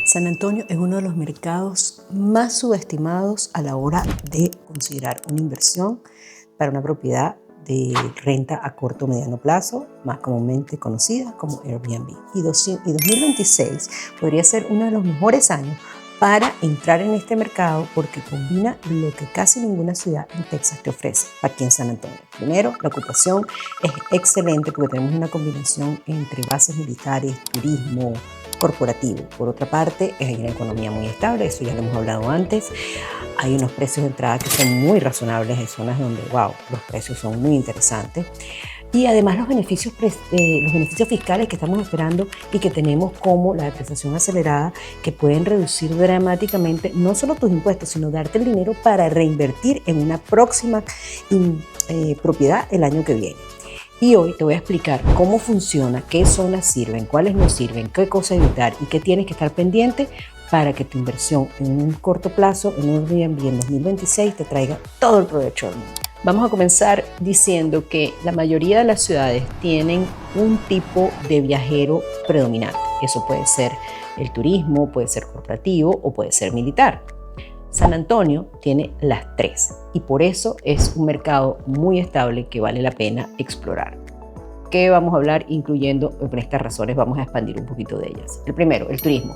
San Antonio es uno de los mercados más subestimados a la hora de considerar una inversión para una propiedad de renta a corto o mediano plazo, más comúnmente conocida como Airbnb. Y 2026 podría ser uno de los mejores años para entrar en este mercado porque combina lo que casi ninguna ciudad en Texas te ofrece aquí en San Antonio. Primero, la ocupación es excelente porque tenemos una combinación entre bases militares, turismo, corporativo. Por otra parte, hay una economía muy estable, eso ya lo hemos hablado antes. Hay unos precios de entrada que son muy razonables, hay zonas donde, wow, los precios son muy interesantes. Y además los beneficios fiscales que estamos esperando y que tenemos, como la depreciación acelerada, que pueden reducir dramáticamente no solo tus impuestos, sino darte el dinero para reinvertir en una próxima propiedad el año que viene. Y hoy te voy a explicar cómo funciona, qué zonas sirven, cuáles no sirven, qué cosas evitar y qué tienes que estar pendiente para que tu inversión en un corto plazo, en un Airbnb en 2026, te traiga todo el provecho del mundo. Vamos a comenzar diciendo que la mayoría de las ciudades tienen un tipo de viajero predominante. Eso puede ser el turismo, puede ser corporativo o puede ser militar. San Antonio tiene las tres y por eso es un mercado muy estable que vale la pena explorar. ¿Qué vamos a hablar? Incluyendo, por estas razones vamos a expandir un poquito de ellas. El primero, el turismo.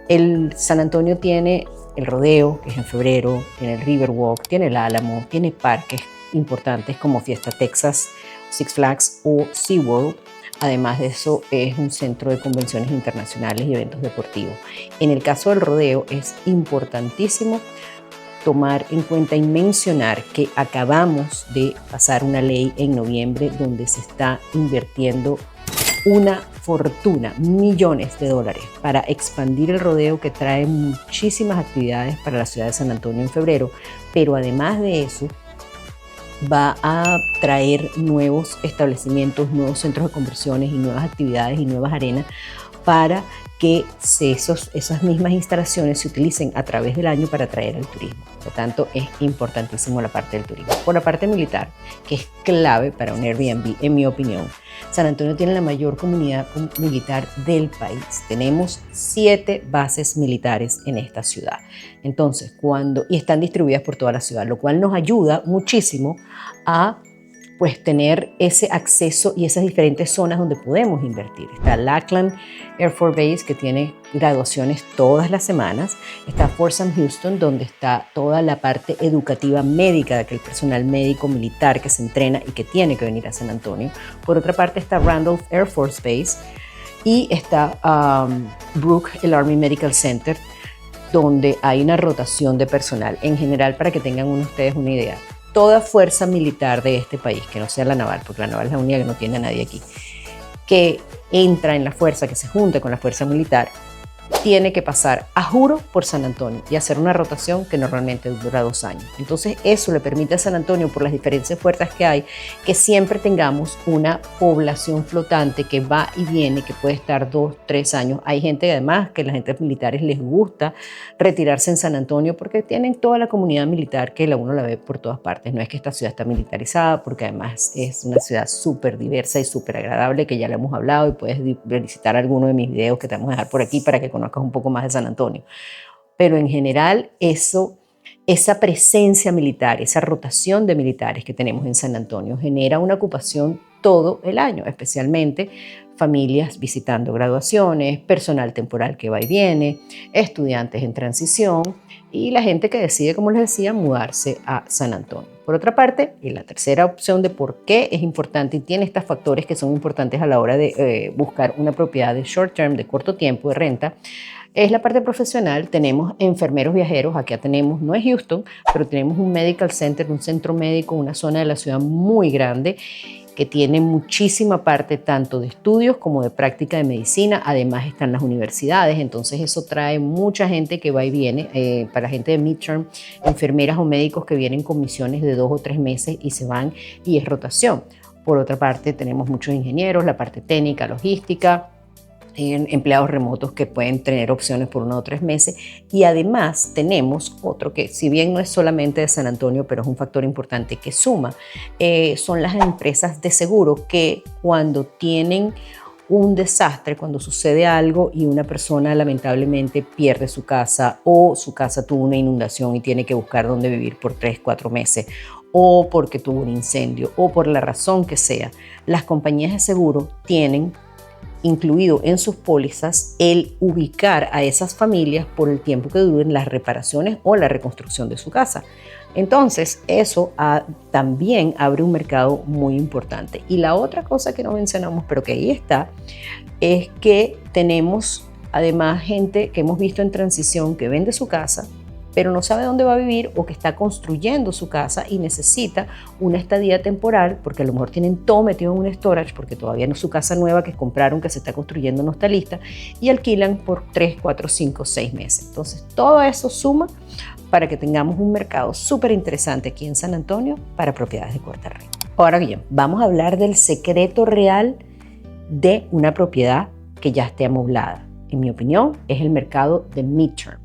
El San Antonio tiene el rodeo, que es en febrero, tiene el Riverwalk, tiene el Álamo, tiene parques importantes como Fiesta Texas, Six Flags o SeaWorld. Además de eso, es un centro de convenciones internacionales y eventos deportivos. En el caso del rodeo, es importantísimo tomar en cuenta y mencionar que acabamos de pasar una ley en noviembre donde se está invirtiendo una fortuna, millones de dólares, para expandir el rodeo, que trae muchísimas actividades para la ciudad de San Antonio en febrero, pero además de eso, va a traer nuevos establecimientos, nuevos centros de conversiones y nuevas actividades y nuevas arenas para que esas mismas instalaciones se utilicen a través del año para atraer al turismo. Por lo tanto, es importantísimo la parte del turismo. Por la parte militar, que es clave para un Airbnb, en mi opinión, San Antonio tiene la mayor comunidad militar del país. Tenemos 7 bases militares en esta ciudad. Entonces, y están distribuidas por toda la ciudad, lo cual nos ayuda muchísimo a tener ese acceso y esas diferentes zonas donde podemos invertir. Está Lackland Air Force Base, que tiene graduaciones todas las semanas. Está Fort Sam Houston, donde está toda la parte educativa médica de aquel personal médico militar que se entrena y que tiene que venir a San Antonio. Por otra parte está Randolph Air Force Base y está Brooke, el Army Medical Center, donde hay una rotación de personal. En general, para que tengan ustedes una idea, toda fuerza militar de este país, que no sea la naval, porque la naval es la única que no tiene a nadie aquí, que entra en la fuerza, que se junte con la fuerza militar, tiene que pasar a juro por San Antonio y hacer una rotación que normalmente dura 2 años. Entonces eso le permite a San Antonio, por las diferentes fuerzas que hay, que siempre tengamos una población flotante que va y viene, que puede estar 2, 3 años. Hay gente, además, que a las gentes militares les gusta retirarse en San Antonio porque tienen toda la comunidad militar que uno la ve por todas partes. No es que esta ciudad está militarizada, porque además es una ciudad súper diversa y súper agradable, que ya le hemos hablado, y puedes visitar alguno de mis videos que te vamos a dejar por aquí para que conozcas un poco más de San Antonio. Pero en general, esa presencia militar, esa rotación de militares que tenemos en San Antonio genera una ocupación todo el año, especialmente familias visitando graduaciones, personal temporal que va y viene, estudiantes en transición y la gente que decide, como les decía, mudarse a San Antonio. Por otra parte, y la tercera opción de por qué es importante y tiene estos factores que son importantes a la hora de buscar una propiedad de short term, de corto tiempo, de renta, es la parte profesional. Tenemos enfermeros viajeros, acá tenemos, no es Houston, pero tenemos un medical center, un centro médico, una zona de la ciudad muy grande que tiene muchísima parte tanto de estudios como de práctica de medicina. Además están las universidades, entonces eso trae mucha gente que va y viene, para gente de midterm, enfermeras o médicos que vienen con misiones de 2 o 3 meses y se van, y es rotación. Por otra parte tenemos muchos ingenieros, la parte técnica, logística, empleados remotos que pueden tener opciones por 1 o 3 meses. Y además tenemos otro que, si bien no es solamente de San Antonio, pero es un factor importante que suma, son las empresas de seguro, que cuando tienen un desastre cuando sucede algo y una persona lamentablemente pierde su casa o su casa tuvo una inundación y tiene que buscar dónde vivir por 3, 4 meses o porque tuvo un incendio o por la razón que sea. Las compañías de seguro tienen incluido en sus pólizas el ubicar a esas familias por el tiempo que duren las reparaciones o la reconstrucción de su casa. Entonces, eso también abre un mercado muy importante. Y la otra cosa que no mencionamos, pero que ahí está, es que tenemos además gente que hemos visto en transición que vende su casa, pero no sabe dónde va a vivir o que está construyendo su casa y necesita una estadía temporal porque a lo mejor tienen todo metido en un storage porque todavía no es su casa nueva que compraron, que se está construyendo, no está lista y alquilan por 3, 4, 5, 6 meses. Entonces todo eso suma para que tengamos un mercado súper interesante aquí en San Antonio para propiedades de corta renta. Ahora bien, vamos a hablar del secreto real de una propiedad que ya esté amoblada. En mi opinión, es el mercado de midterm.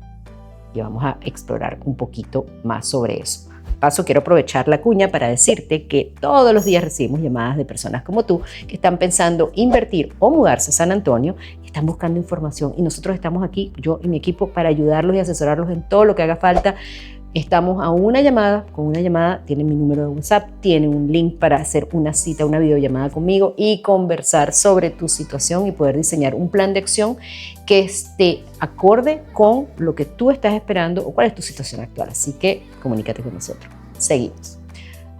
Y vamos a explorar un poquito más sobre eso. Paso, quiero aprovechar la cuña para decirte que todos los días recibimos llamadas de personas como tú que están pensando invertir o mudarse a San Antonio, están buscando información y nosotros estamos aquí, yo y mi equipo, para ayudarlos y asesorarlos en todo lo que haga falta. Estamos a una llamada, con una llamada, tienen mi número de WhatsApp, tienen un link para hacer una cita, una videollamada conmigo y conversar sobre tu situación y poder diseñar un plan de acción que esté acorde con lo que tú estás esperando o cuál es tu situación actual. Así que comunícate con nosotros. Seguimos.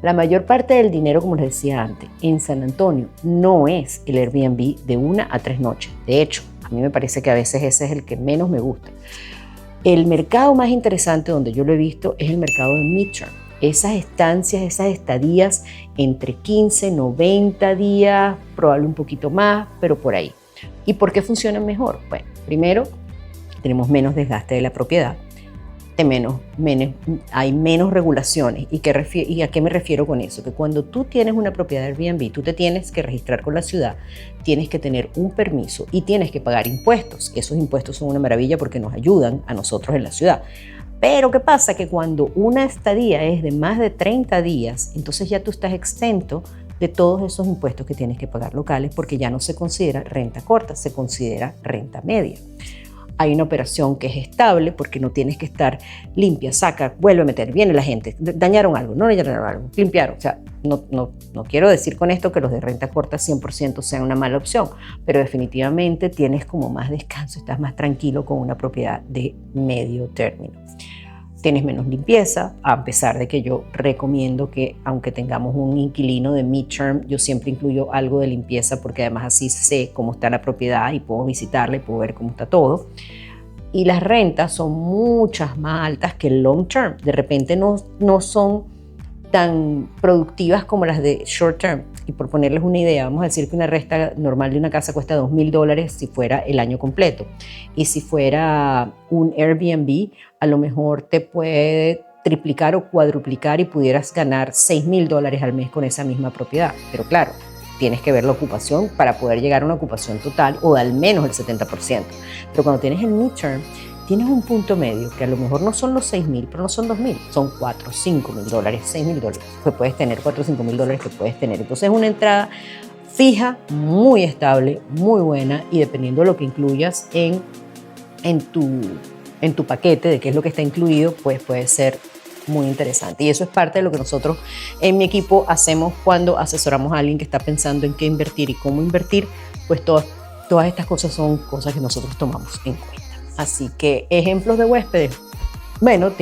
La mayor parte del dinero, como les decía antes, en San Antonio no es el Airbnb de 1 a 3 noches. De hecho, a mí me parece que a veces ese es el que menos me gusta. El mercado más interesante donde yo lo he visto es el mercado de midterm. Esas estancias, esas estadías entre 15, 90 días, probable un poquito más, pero por ahí. ¿Y por qué funcionan mejor? Bueno, primero, tenemos menos desgaste de la propiedad, hay menos regulaciones. ¿Y a qué me refiero con eso? Que cuando tú tienes una propiedad de Airbnb, tú te tienes que registrar con la ciudad, tienes que tener un permiso y tienes que pagar impuestos. Esos impuestos son una maravilla porque nos ayudan a nosotros en la ciudad. Pero ¿qué pasa? Que cuando una estadía es de más de 30 días, entonces ya tú estás exento de todos esos impuestos que tienes que pagar locales porque ya no se considera renta corta, se considera renta media. Hay una operación que es estable porque no tienes que estar limpia, saca, vuelve a meter, viene la gente, dañaron algo, no dañaron algo, limpiaron. O sea, no quiero decir con esto que los de renta corta 100% sean una mala opción, pero definitivamente tienes como más descanso, estás más tranquilo con una propiedad de medio término. Tienes menos limpieza, a pesar de que yo recomiendo que aunque tengamos un inquilino de midterm, yo siempre incluyo algo de limpieza porque además así sé cómo está la propiedad y puedo visitarla y puedo ver cómo está todo. Y las rentas son muchas más altas que el long term. De repente no son tan productivas como las de short term. Y por ponerles una idea, vamos a decir que una renta normal de una casa cuesta $2,000 si fuera el año completo. Y si fuera un Airbnb, a lo mejor te puede triplicar o cuadruplicar y pudieras ganar $6,000 al mes con esa misma propiedad. Pero claro, tienes que ver la ocupación para poder llegar a una ocupación total o de al menos el 70%. Pero cuando tienes el midterm, tienes un punto medio que a lo mejor no son los 6,000, pero no son 2,000, son 4, 5 mil dólares, 6 mil dólares que puedes tener, 4 o 5 mil dólares que puedes tener. Entonces es una entrada fija, muy estable, muy buena y dependiendo de lo que incluyas en tu paquete, de qué es lo que está incluido, pues puede ser muy interesante. Y eso es parte de lo que nosotros en mi equipo hacemos cuando asesoramos a alguien que está pensando en qué invertir y cómo invertir, pues todas estas cosas son cosas que nosotros tomamos en cuenta. Así que ejemplos de huéspedes. Bueno,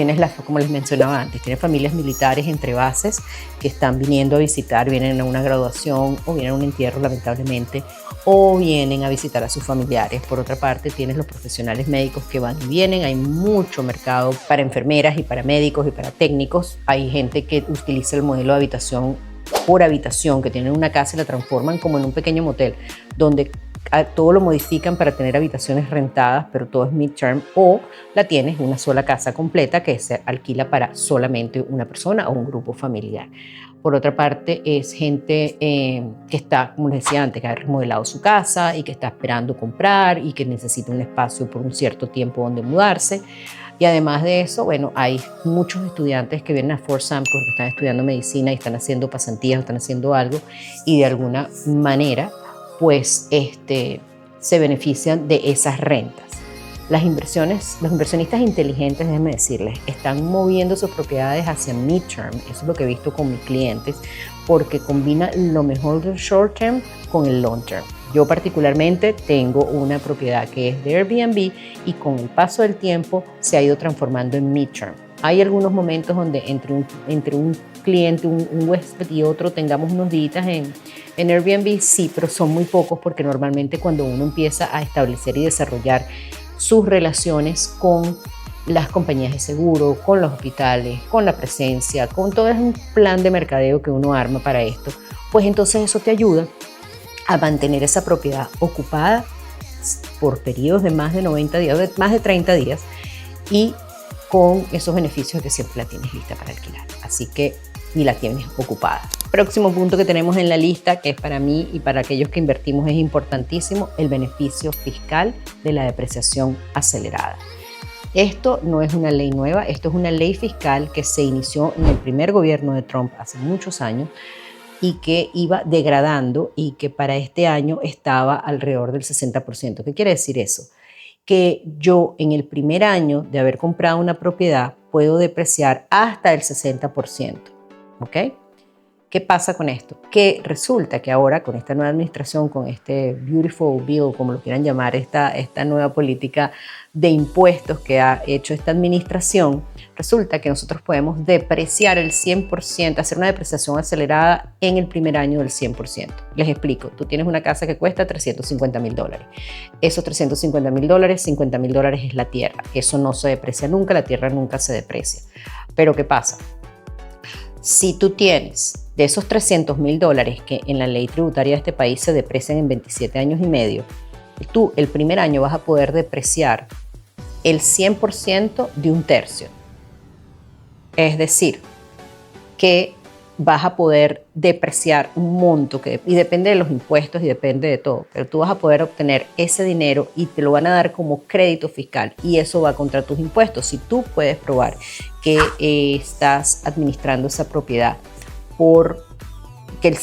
como les mencionaba antes, tienes familias militares entre bases que están viniendo a visitar, vienen a una graduación o vienen a un entierro lamentablemente, o vienen a visitar a sus familiares. Por otra parte, tienes los profesionales médicos que van y vienen, hay mucho mercado para enfermeras y para médicos y para técnicos. Hay gente que utiliza el modelo de habitación por habitación, que tienen una casa y la transforman como en un pequeño motel, donde todo lo modifican para tener habitaciones rentadas, pero todo es midterm, o la tienes una sola casa completa que se alquila para solamente una persona o un grupo familiar. Por otra parte, es gente que está, como les decía antes, que ha remodelado su casa y que está esperando comprar y que necesita un espacio por un cierto tiempo donde mudarse. Y además de eso, bueno, hay muchos estudiantes que vienen a Fort Sam porque están estudiando medicina y están haciendo pasantías o están haciendo algo y de alguna manera pues se benefician de esas rentas. Los inversionistas inteligentes, déjenme decirles, están moviendo sus propiedades hacia midterm. Eso es lo que he visto con mis clientes, porque combina lo mejor del short term con el long term. Yo particularmente tengo una propiedad que es de Airbnb y con el paso del tiempo se ha ido transformando en midterm. Hay algunos momentos donde entre un cliente, un huésped y otro tengamos unos días en Airbnb, sí, pero son muy pocos, porque normalmente cuando uno empieza a establecer y desarrollar sus relaciones con las compañías de seguro, con los hospitales, con la presencia, con todo un plan de mercadeo que uno arma para esto, pues entonces eso te ayuda a mantener esa propiedad ocupada por periodos de más de 90 días, de más de 30 días, y con esos beneficios de que siempre la tienes lista para alquilar. Así que ni la tienes ocupada. Próximo punto que tenemos en la lista, que es para mí y para aquellos que invertimos es importantísimo, el beneficio fiscal de la depreciación acelerada. Esto no es una ley nueva, esto es una ley fiscal que se inició en el primer gobierno de Trump hace muchos años y que iba degradando, y que para este año estaba alrededor del 60%. ¿Qué quiere decir eso? Que yo en el primer año de haber comprado una propiedad puedo depreciar hasta el 60%. ¿Ok? ¿Qué pasa con esto? Que resulta que ahora con esta nueva administración, con este Beautiful Bill, como lo quieran llamar, esta nueva política de impuestos que ha hecho esta administración, resulta que nosotros podemos depreciar el 100%, hacer una depreciación acelerada en el primer año del 100%. Les explico, tú tienes una casa que cuesta $350,000. Esos $350,000, $50,000 es la tierra. Eso no se deprecia nunca, la tierra nunca se deprecia. Pero ¿qué pasa? Si tú tienes de esos $300,000 que en la ley tributaria de este país se deprecian en 27 años y medio, tú el primer año vas a poder depreciar el 100% de un tercio. Es decir, que vas a poder depreciar un monto y depende de los impuestos y depende de todo, pero tú vas a poder obtener ese dinero y te lo van a dar como crédito fiscal, y eso va contra tus impuestos. Si tú puedes probar que estás administrando esa propiedad por que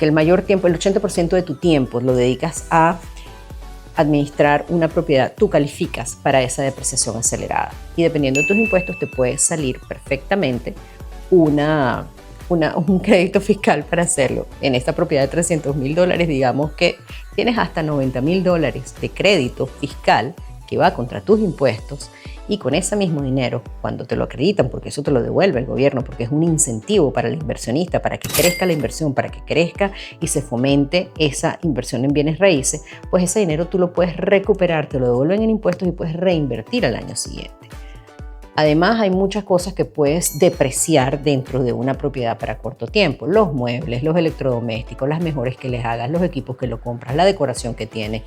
el mayor tiempo, el 80% de tu tiempo lo dedicas a administrar una propiedad, tú calificas para esa depreciación acelerada, y dependiendo de tus impuestos te puede salir perfectamente un crédito fiscal para hacerlo. En esta propiedad de $300,000, digamos que tienes hasta $90,000 de crédito fiscal que va contra tus impuestos, y con ese mismo dinero, cuando te lo acreditan, porque eso te lo devuelve el gobierno, porque es un incentivo para el inversionista, para que crezca la inversión, para que crezca y se fomente esa inversión en bienes raíces, pues ese dinero tú lo puedes recuperar, te lo devuelven en impuestos y puedes reinvertir al año siguiente. Además, hay muchas cosas que puedes depreciar dentro de una propiedad para corto tiempo. Los muebles, los electrodomésticos, las mejores que les hagas, los equipos que lo compras, la decoración que tiene,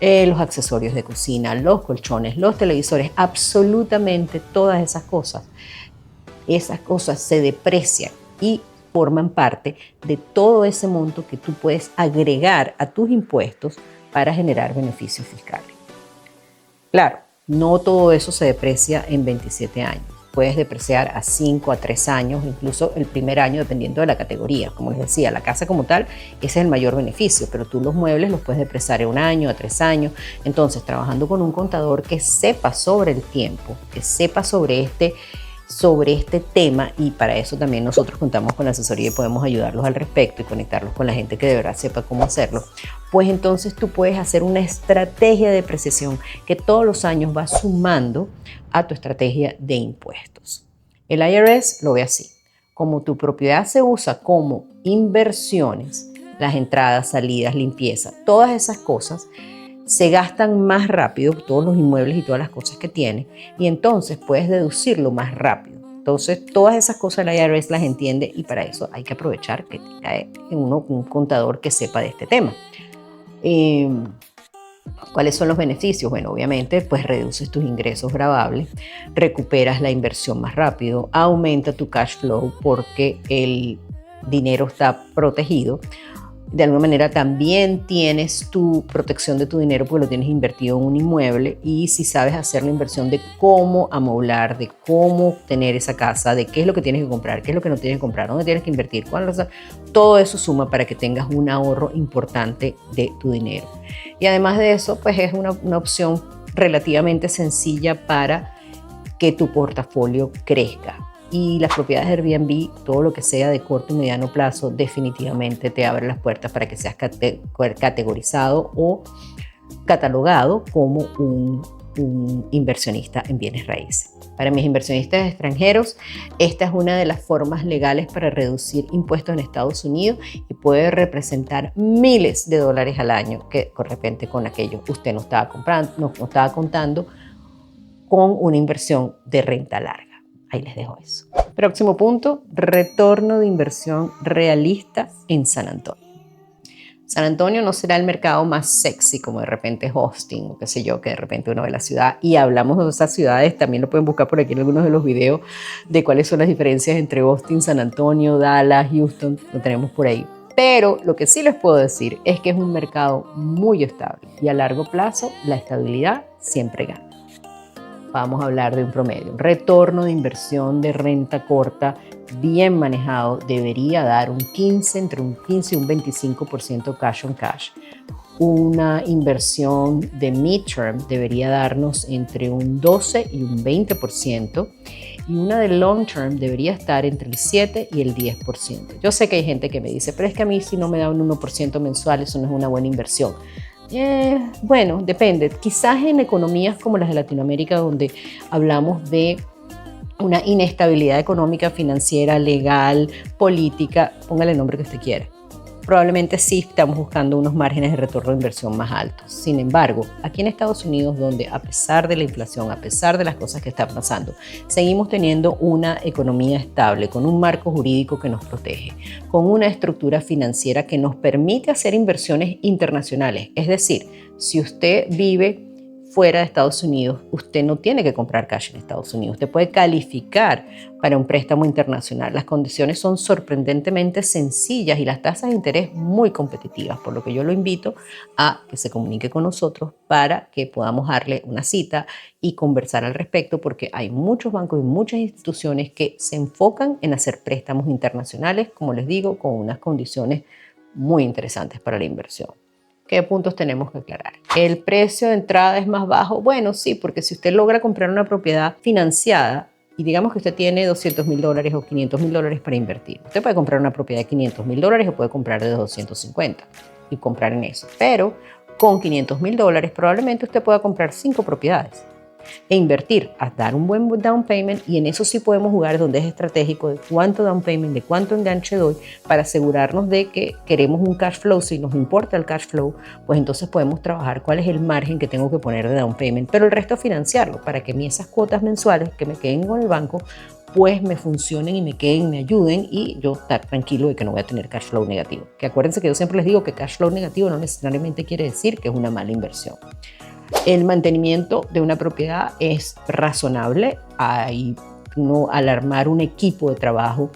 los accesorios de cocina, los colchones, los televisores, absolutamente todas esas cosas se deprecian y forman parte de todo ese monto que tú puedes agregar a tus impuestos para generar beneficios fiscales. Claro, no todo eso se deprecia en 27 años. Puedes depreciar a 5, a 3 años, incluso el primer año, dependiendo de la categoría. Como les decía, la casa como tal, ese es el mayor beneficio, pero tú los muebles los puedes depreciar en 1 año, a 3 años. Entonces, trabajando con un contador que sepa sobre el tiempo, que sepa sobre este tema, y para eso también nosotros contamos con la asesoría y podemos ayudarlos al respecto y conectarlos con la gente que de verdad sepa cómo hacerlo, pues entonces tú puedes hacer una estrategia de depreciación que todos los años va sumando a tu estrategia de impuestos. El IRS lo ve así: como tu propiedad se usa como inversiones, las entradas, salidas, limpieza, todas esas cosas se gastan más rápido, todos los inmuebles y todas las cosas que tiene, y entonces puedes deducirlo más rápido. Entonces, todas esas cosas la IRS las entiende, y para eso hay que aprovechar que tenga un contador que sepa de este tema. ¿Cuáles son los beneficios? Bueno, obviamente, pues reduces tus ingresos gravables, recuperas la inversión más rápido, aumenta tu cash flow porque el dinero está protegido. De alguna manera también tienes tu protección de tu dinero porque lo tienes invertido en un inmueble, y si sabes hacer la inversión de cómo amoblar, de cómo tener esa casa, de qué es lo que tienes que comprar, qué es lo que no tienes que comprar, dónde tienes que invertir, todo eso suma para que tengas un ahorro importante de tu dinero. Y además de eso, pues es una opción relativamente sencilla para que tu portafolio crezca. Y las propiedades de Airbnb, todo lo que sea de corto y mediano plazo, definitivamente te abre las puertas para que seas categorizado o catalogado como un inversionista en bienes raíces. Para mis inversionistas extranjeros, esta es una de las formas legales para reducir impuestos en Estados Unidos y puede representar miles de dólares al año que de repente con aquello usted no estaba comprando, no estaba contando con una inversión de renta larga. Ahí les dejo eso. Próximo punto, retorno de inversión realista en San Antonio. San Antonio no será el mercado más sexy como de repente es Austin o qué sé yo, que de repente uno ve la ciudad, y hablamos de esas ciudades, también lo pueden buscar por aquí en algunos de los videos de cuáles son las diferencias entre Austin, San Antonio, Dallas, Houston, lo tenemos por ahí. Pero lo que sí les puedo decir es que es un mercado muy estable y a largo plazo la estabilidad siempre gana. Vamos a hablar de un promedio. Un retorno de inversión de renta corta bien manejado debería dar entre un 15 y un 25% cash on cash. Una inversión de midterm debería darnos entre un 12 y un 20%. Y una de long term debería estar entre el 7 y el 10%. Yo sé que hay gente que me dice, pero es que a mí si no me da un 1% mensual, eso no es una buena inversión. Bueno, depende. Quizás en economías como las de Latinoamérica, donde hablamos de una inestabilidad económica, financiera, legal, política, póngale el nombre que usted quiera, probablemente sí estamos buscando unos márgenes de retorno de inversión más altos. Sin embargo, aquí en Estados Unidos, donde a pesar de la inflación, a pesar de las cosas que están pasando, seguimos teniendo una economía estable, con un marco jurídico que nos protege, con una estructura financiera que nos permite hacer inversiones internacionales. Es decir, si usted vive fuera de Estados Unidos, usted no tiene que comprar cash en Estados Unidos. Usted puede calificar para un préstamo internacional. Las condiciones son sorprendentemente sencillas y las tasas de interés muy competitivas, por lo que yo lo invito a que se comunique con nosotros para que podamos darle una cita y conversar al respecto, porque hay muchos bancos y muchas instituciones que se enfocan en hacer préstamos internacionales, como les digo, con unas condiciones muy interesantes para la inversión. ¿Qué puntos tenemos que aclarar? ¿El precio de entrada es más bajo? Bueno, sí, porque si usted logra comprar una propiedad financiada y digamos que usted tiene $200,000 o $500,000 para invertir, usted puede comprar una propiedad de $500,000 o puede comprar de 250 y comprar en eso. Pero con $500,000 probablemente usted pueda comprar 5 propiedades e invertir, a dar un buen down payment, y en eso sí podemos jugar donde es estratégico de cuánto down payment, de cuánto enganche doy para asegurarnos de que queremos un cash flow. Si nos importa el cash flow, pues entonces podemos trabajar cuál es el margen que tengo que poner de down payment, pero el resto financiarlo para que esas cuotas mensuales que me queden con el banco pues me funcionen y me ayuden, y yo estar tranquilo de que no voy a tener cash flow negativo. Que acuérdense que yo siempre les digo que cash flow negativo no necesariamente quiere decir que es una mala inversión. El mantenimiento de una propiedad es razonable. Al armar un equipo de trabajo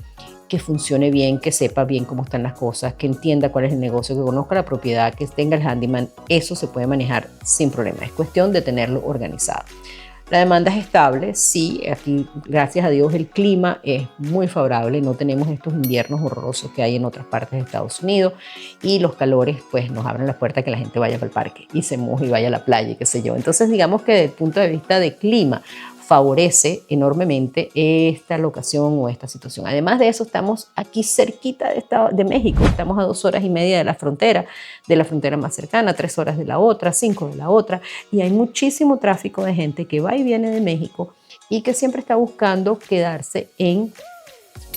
que funcione bien, que sepa bien cómo están las cosas, que entienda cuál es el negocio, que conozca la propiedad, que tenga el handyman, eso se puede manejar sin problema. Es cuestión de tenerlo organizado. La demanda es estable, sí, aquí gracias a Dios el clima es muy favorable, no tenemos estos inviernos horrorosos que hay en otras partes de Estados Unidos, y los calores pues nos abren la puerta a que la gente vaya para el parque y se moje y vaya a la playa y qué sé yo. Entonces digamos que desde el punto de vista de clima favorece enormemente esta locación o esta situación. Además de eso, estamos aquí cerquita de México, estamos a 2 horas y media de la frontera más cercana, 3 horas de la otra, 5 de la otra, y hay muchísimo tráfico de gente que va y viene de México y que siempre está buscando quedarse en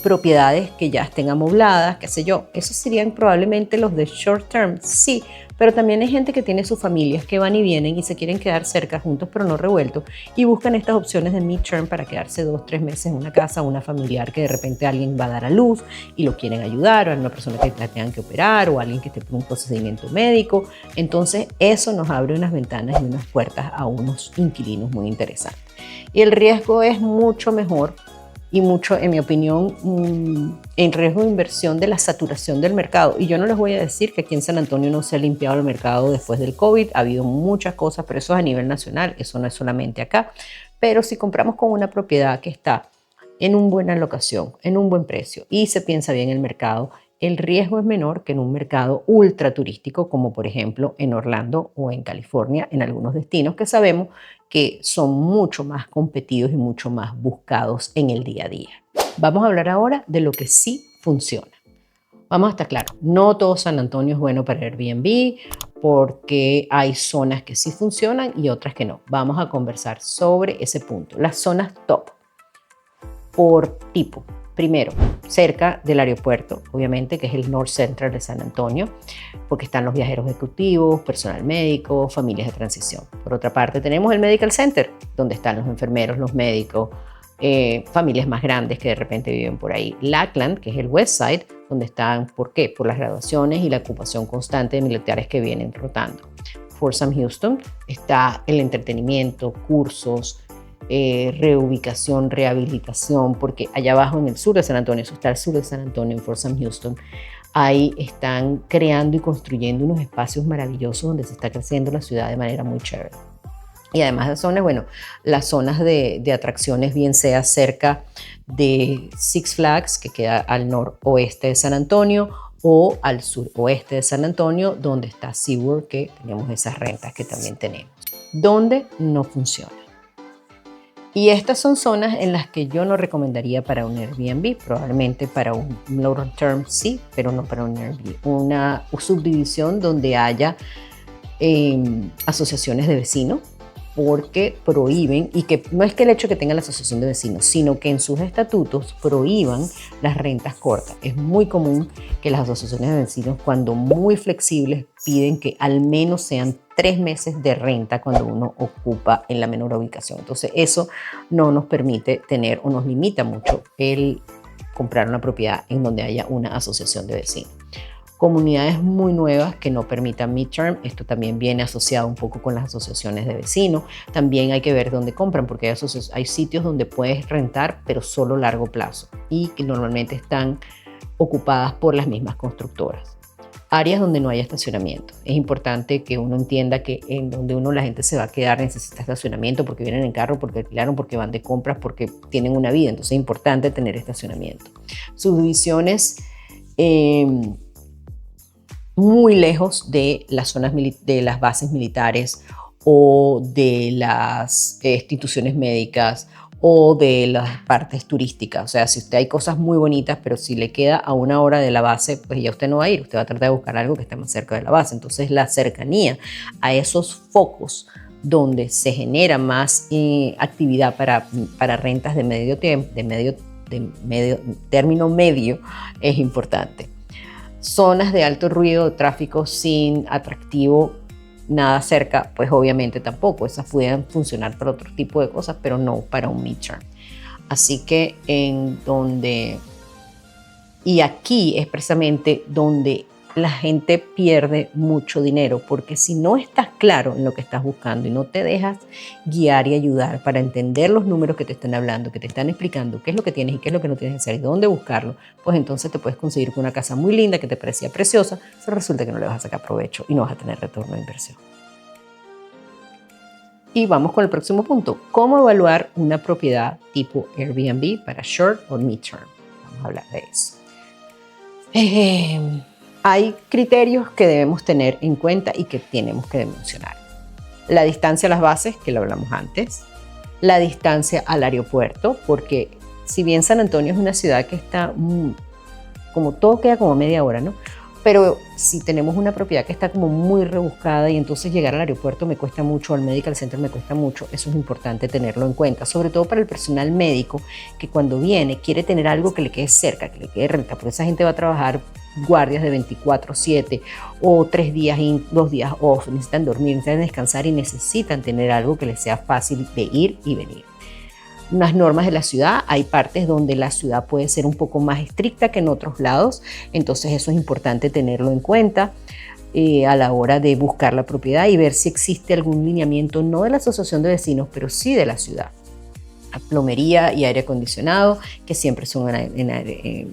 propiedades que ya estén amobladas, qué sé yo. Esos serían probablemente los de short term, sí, pero también hay gente que tiene sus familias que van y vienen y se quieren quedar cerca, juntos pero no revueltos, y buscan estas opciones de mid-term para quedarse 2-3 meses en una casa, una familiar que de repente alguien va a dar a luz y lo quieren ayudar, o a una persona que la tengan que operar, o alguien que esté por un procedimiento médico. Entonces eso nos abre unas ventanas y unas puertas a unos inquilinos muy interesantes. Y el riesgo es mucho menor y mucho, en mi opinión, en riesgo de inversión de la saturación del mercado. Y yo no les voy a decir que aquí en San Antonio no se ha limpiado el mercado después del COVID, ha habido muchas cosas, pero eso es a nivel nacional, eso no es solamente acá. Pero si compramos con una propiedad que está en una buena locación, en un buen precio y se piensa bien el mercado, el riesgo es menor que en un mercado ultra turístico como por ejemplo en Orlando o en California, en algunos destinos que sabemos que son mucho más competidos y mucho más buscados en el día a día. Vamos a hablar ahora de lo que sí funciona. Vamos a estar claros, no todo San Antonio es bueno para Airbnb porque hay zonas que sí funcionan y otras que no. Vamos a conversar sobre ese punto. Las zonas top por tipo. Primero, cerca del aeropuerto, obviamente, que es el North Central de San Antonio, porque están los viajeros ejecutivos, personal médico, familias de transición. Por otra parte, tenemos el Medical Center, donde están los enfermeros, los médicos, familias más grandes que de repente viven por ahí. Lackland, que es el West Side, donde están, ¿por qué? Por las graduaciones y la ocupación constante de militares que vienen rotando. Fort Sam Houston está el entretenimiento, cursos, reubicación, rehabilitación, porque allá abajo en el sur de San Antonio, eso está al sur de San Antonio, en Fort Sam Houston, ahí están creando y construyendo unos espacios maravillosos donde se está creciendo la ciudad de manera muy chévere. Y además de zonas, bueno, las zonas de atracciones, bien sea cerca de Six Flags, que queda al noroeste de San Antonio, o al suroeste de San Antonio, donde está SeaWorld, que tenemos esas rentas que también tenemos. ¿Dónde no funciona? Y estas son zonas en las que yo no recomendaría para un Airbnb, probablemente para un long term sí, pero no para un Airbnb. Una subdivisión donde haya asociaciones de vecinos, porque prohíben, y que no es que el hecho que tenga la asociación de vecinos, sino que en sus estatutos prohíban las rentas cortas. Es muy común que las asociaciones de vecinos, cuando muy flexibles, piden que al menos sean 3 meses de renta cuando uno ocupa en la menor ubicación. Entonces eso no nos permite tener o nos limita mucho el comprar una propiedad en donde haya una asociación de vecinos. Comunidades muy nuevas que no permitan midterm, esto también viene asociado un poco con las asociaciones de vecinos. También hay que ver dónde compran, porque hay sitios donde puedes rentar, pero solo largo plazo, y que normalmente están ocupadas por las mismas constructoras. Áreas donde no haya estacionamiento. Es importante que uno entienda que en donde la gente se va a quedar necesita estacionamiento porque vienen en carro, porque alquilaron, porque van de compras, porque tienen una vida. Entonces es importante tener estacionamiento. Subdivisiones muy lejos de las zonas de las bases militares o de las instituciones médicas o de las partes turísticas. O sea, si usted hay cosas muy bonitas, pero si le queda a 1 hora de la base, pues ya usted no va a ir, usted va a tratar de buscar algo que esté más cerca de la base. Entonces la cercanía a esos focos donde se genera más actividad para rentas de medio término medio es importante. Zonas de alto ruido, tráfico sin atractivo, nada cerca, pues obviamente tampoco. Esas pueden funcionar para otro tipo de cosas, pero no para un midterm. Así que y aquí es precisamente donde la gente pierde mucho dinero, porque si no estás claro en lo que estás buscando y no te dejas guiar y ayudar para entender los números que te están hablando, que te están explicando qué es lo que tienes y qué es lo que no tienes que hacer y dónde buscarlo, pues entonces te puedes conseguir con una casa muy linda que te parecía preciosa, pero resulta que no le vas a sacar provecho y no vas a tener retorno de inversión. Y vamos con el próximo punto. ¿Cómo evaluar una propiedad tipo Airbnb para short o midterm? Vamos a hablar de eso. Hay criterios que debemos tener en cuenta y que tenemos que mencionar. La distancia a las bases, que lo hablamos antes. La distancia al aeropuerto, porque si bien San Antonio es una ciudad que está, como todo queda como media hora, ¿no? Pero si tenemos una propiedad que está como muy rebuscada y entonces llegar al aeropuerto me cuesta mucho, al Medical Center me cuesta mucho, eso es importante tenerlo en cuenta, sobre todo para el personal médico que cuando viene quiere tener algo que le quede cerca, que le quede renta, porque esa gente va a trabajar guardias de 24/7 o 3 días in, 2 días off, necesitan dormir, necesitan descansar y necesitan tener algo que les sea fácil de ir y venir. Unas normas de la ciudad, hay partes donde la ciudad puede ser un poco más estricta que en otros lados, entonces eso es importante tenerlo en cuenta a la hora de buscar la propiedad y ver si existe algún lineamiento, no de la asociación de vecinos, pero sí de la ciudad. plomería y aire acondicionado, que siempre son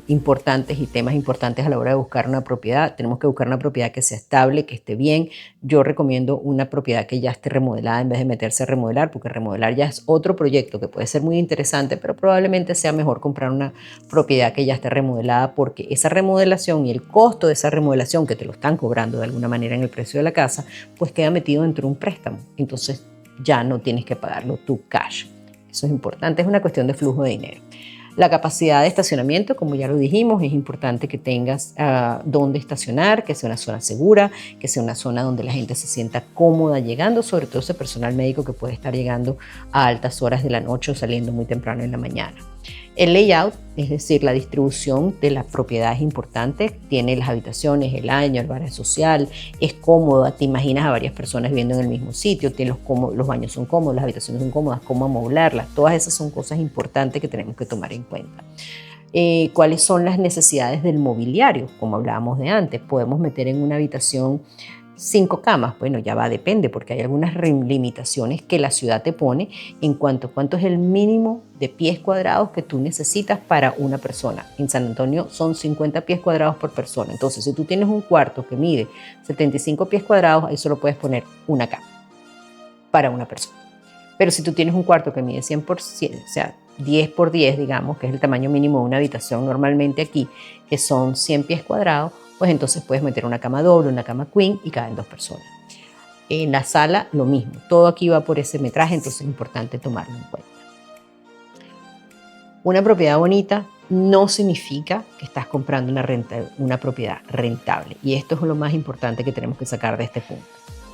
importantes y temas importantes a la hora de buscar una propiedad. Tenemos que buscar una propiedad que sea estable, que esté bien. Yo recomiendo una propiedad que ya esté remodelada en vez de meterse a remodelar, porque remodelar ya es otro proyecto que puede ser muy interesante, pero probablemente sea mejor comprar una propiedad que ya esté remodelada, porque esa remodelación y el costo de esa remodelación, que te lo están cobrando de alguna manera en el precio de la casa, pues queda metido dentro de un préstamo. Entonces ya no tienes que pagarlo tú cash. Eso es importante, es una cuestión de flujo de dinero. La capacidad de estacionamiento, como ya lo dijimos, es importante que tengas dónde estacionar, que sea una zona segura, que sea una zona donde la gente se sienta cómoda llegando, sobre todo ese personal médico que puede estar llegando a altas horas de la noche o saliendo muy temprano en la mañana. El layout, es decir, la distribución de la propiedad es importante. Tiene las habitaciones, el baño, el área social, es cómoda. Te imaginas a varias personas viviendo en el mismo sitio, los baños son cómodos, las habitaciones son cómodas, cómo amoblarlas. Todas esas son cosas importantes que tenemos que tomar en cuenta. ¿Cuáles son las necesidades del mobiliario? Como hablábamos de antes, podemos meter en una habitación 5 camas, bueno, ya va, depende, porque hay algunas limitaciones que la ciudad te pone en cuanto a cuánto es el mínimo de pies cuadrados que tú necesitas para una persona. En San Antonio son 50 pies cuadrados por persona. Entonces, si tú tienes un cuarto que mide 75 pies cuadrados, ahí solo puedes poner una cama para una persona. Pero si tú tienes un cuarto que mide 100 por 100, o sea, 10 por 10, digamos, que es el tamaño mínimo de una habitación normalmente aquí, que son 100 pies cuadrados, pues entonces puedes meter una cama doble, una cama queen y caben 2 personas. En la sala lo mismo, todo aquí va por ese metraje, entonces es importante tomarlo en cuenta. Una propiedad bonita no significa que estás comprando una propiedad rentable, y esto es lo más importante que tenemos que sacar de este punto.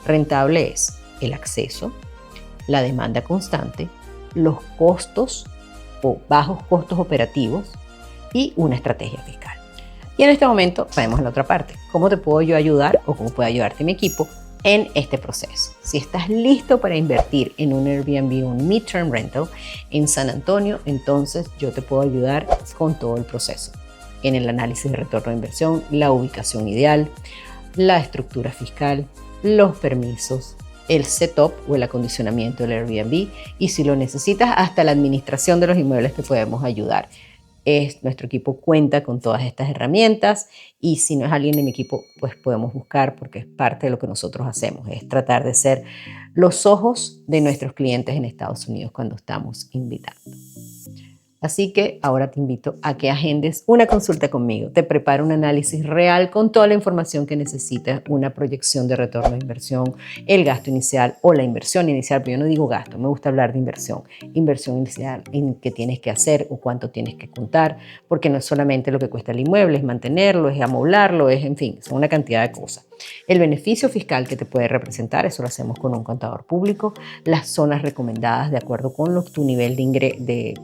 Rentable es el acceso, la demanda constante, los costos o bajos costos operativos y una estrategia fiscal. Y en este momento vamos a la otra parte. ¿Cómo te puedo yo ayudar o cómo puede ayudarte mi equipo en este proceso? Si estás listo para invertir en un Airbnb o un midterm rental en San Antonio, entonces yo te puedo ayudar con todo el proceso. En el análisis de retorno de inversión, la ubicación ideal, la estructura fiscal, los permisos, el setup o el acondicionamiento del Airbnb, y si lo necesitas, hasta la administración de los inmuebles te podemos ayudar. Nuestro equipo cuenta con todas estas herramientas, y si no es alguien de mi equipo, pues podemos buscar, porque es parte de lo que nosotros hacemos, es tratar de ser los ojos de nuestros clientes en Estados Unidos cuando estamos invitando. Así que ahora te invito a que agendes una consulta conmigo. Te preparo un análisis real con toda la información que necesitas, una proyección de retorno de inversión, el gasto inicial o la inversión inicial, pero yo no digo gasto, me gusta hablar de inversión. Inversión inicial en qué tienes que hacer o cuánto tienes que contar, porque no es solamente lo que cuesta el inmueble, es mantenerlo, es amoblarlo, en fin, son una cantidad de cosas. El beneficio fiscal que te puede representar, eso lo hacemos con un contador público, las zonas recomendadas de acuerdo con tu nivel de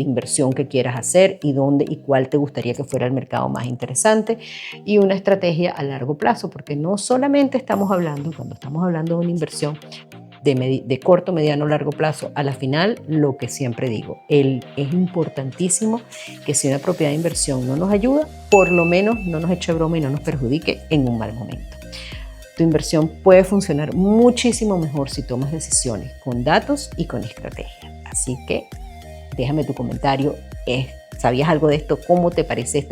inversión que quieras hacer y dónde y cuál te gustaría que fuera el mercado más interesante, y una estrategia a largo plazo, porque no solamente estamos hablando, cuando estamos hablando de una inversión de corto, mediano, largo plazo, a la final, lo que siempre digo, es importantísimo que si una propiedad de inversión no nos ayuda, por lo menos no nos eche broma y no nos perjudique en un mal momento. Tu inversión puede funcionar muchísimo mejor si tomas decisiones con datos y con estrategia. Así que déjame tu comentario. ¿Sabías algo de esto? ¿Cómo te parece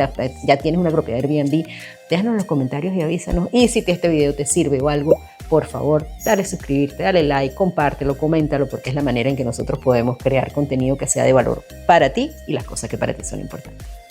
¿Ya tienes una propiedad de Airbnb? Déjanos en los comentarios y avísanos. Y si este video te sirve o algo, por favor, dale suscribirte, dale like, compártelo, coméntalo, porque es la manera en que nosotros podemos crear contenido que sea de valor para ti y las cosas que para ti son importantes.